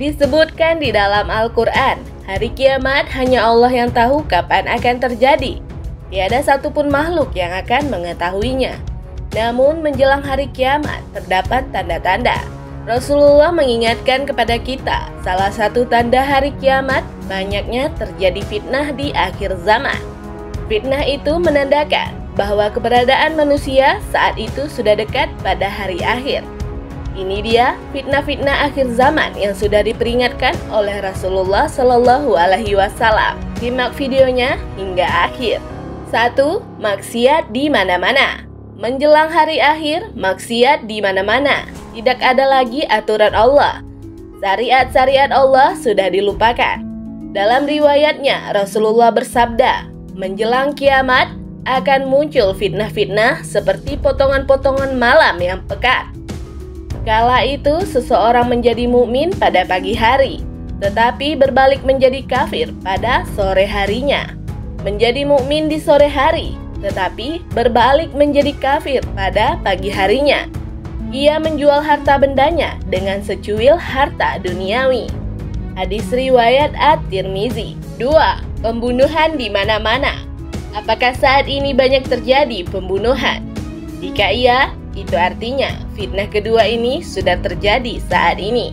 Disebutkan di dalam Al-Quran, hari kiamat hanya Allah yang tahu kapan akan terjadi. Tiada satupun makhluk yang akan mengetahuinya. Namun menjelang hari kiamat terdapat tanda-tanda. Rasulullah mengingatkan kepada kita, salah satu tanda hari kiamat banyaknya terjadi fitnah di akhir zaman. Fitnah itu menandakan bahwa keberadaan manusia saat itu sudah dekat pada hari akhir. Ini dia fitnah-fitnah akhir zaman yang sudah diperingatkan oleh Rasulullah Shallallahu Alaihi Wasallam. Simak videonya hingga akhir. 1. Maksiat di mana-mana. Menjelang hari akhir, maksiat di mana-mana. Tidak ada lagi aturan Allah. Syariat-syariat Allah sudah dilupakan. Dalam riwayatnya, Rasulullah bersabda, menjelang kiamat akan muncul fitnah-fitnah seperti potongan-potongan malam yang pekat. Kala itu seseorang menjadi mukmin pada pagi hari, tetapi berbalik menjadi kafir pada sore harinya. Menjadi mukmin di sore hari, tetapi berbalik menjadi kafir pada pagi harinya. Ia menjual harta bendanya dengan secuil harta duniawi. Hadis riwayat At-Tirmizi. 2. Pembunuhan di mana-mana. Apakah saat ini banyak terjadi pembunuhan? Jika iya, itu artinya fitnah kedua ini sudah terjadi saat ini.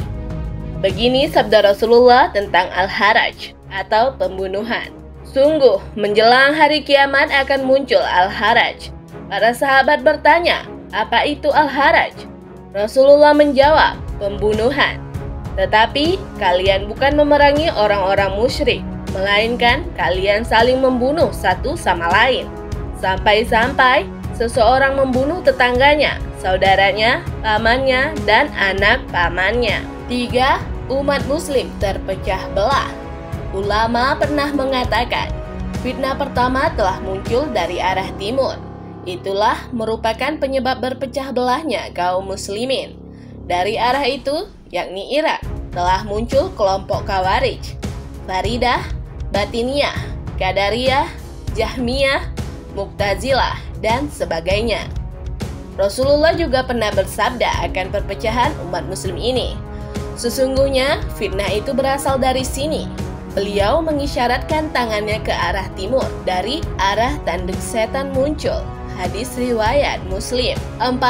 Begini sabda Rasulullah tentang al-haraj atau pembunuhan. Sungguh, menjelang hari kiamat akan muncul al-haraj. Para sahabat bertanya, apa itu al-haraj? Rasulullah menjawab, pembunuhan. Tetapi kalian bukan memerangi orang-orang musyrik, melainkan kalian saling membunuh satu sama lain. Sampai-sampai seseorang membunuh tetangganya, saudaranya, pamannya, dan anak pamannya. 3. Umat muslim terpecah belah. Ulama pernah mengatakan, fitnah pertama telah muncul dari arah timur. Itulah merupakan penyebab berpecah belahnya kaum muslimin. Dari arah itu, yakni Irak, telah muncul kelompok Khawarij, Faridah, Batiniyah, Qadariyah, Jahmiyah, Mu'tazilah, dan sebagainya. Rasulullah juga pernah bersabda akan perpecahan umat muslim ini. Sesungguhnya fitnah itu berasal dari sini. Beliau mengisyaratkan tangannya ke arah timur, dari arah tanduk setan muncul. Hadis riwayat Muslim. 4.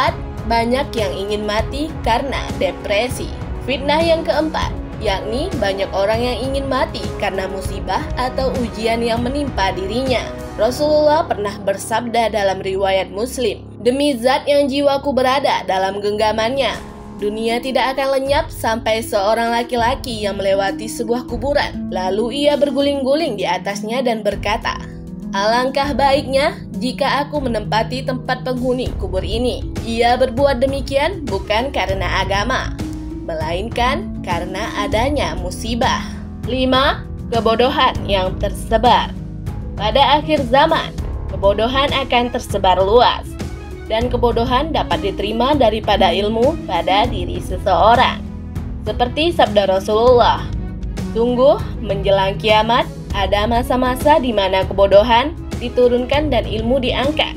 Banyak yang ingin mati karena depresi. Fitnah yang keempat, yakni banyak orang yang ingin mati karena musibah atau ujian yang menimpa dirinya. Rasulullah pernah bersabda dalam riwayat Muslim, demi zat yang jiwaku berada dalam genggamannya, dunia tidak akan lenyap sampai seorang laki-laki yang melewati sebuah kuburan. Lalu ia berguling-guling di atasnya dan berkata, alangkah baiknya jika aku menempati tempat penghuni kubur ini. Ia berbuat demikian bukan karena agama, melainkan karena adanya musibah. 5. Kebodohan yang tersebar. Pada akhir zaman, kebodohan akan tersebar luas, dan kebodohan dapat diterima daripada ilmu pada diri seseorang. Seperti sabda Rasulullah, sungguh menjelang kiamat ada masa-masa di mana kebodohan diturunkan dan ilmu diangkat,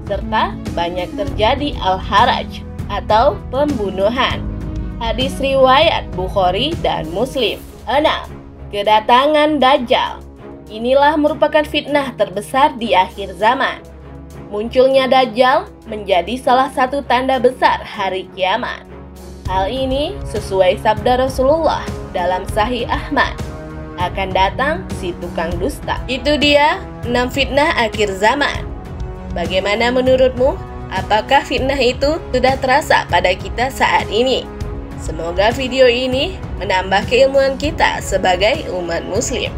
serta banyak terjadi al-haraj atau pembunuhan. Hadis riwayat Bukhari dan Muslim. 6. Kedatangan Dajjal. Inilah merupakan fitnah terbesar di akhir zaman. Munculnya Dajjal menjadi salah satu tanda besar hari kiamat. Hal ini sesuai sabda Rasulullah dalam Sahih Ahmad, akan datang si tukang dusta. Itu dia 6 fitnah akhir zaman. Bagaimana menurutmu? Apakah fitnah itu sudah terasa pada kita saat ini? Semoga video ini menambah keilmuan kita sebagai umat muslim.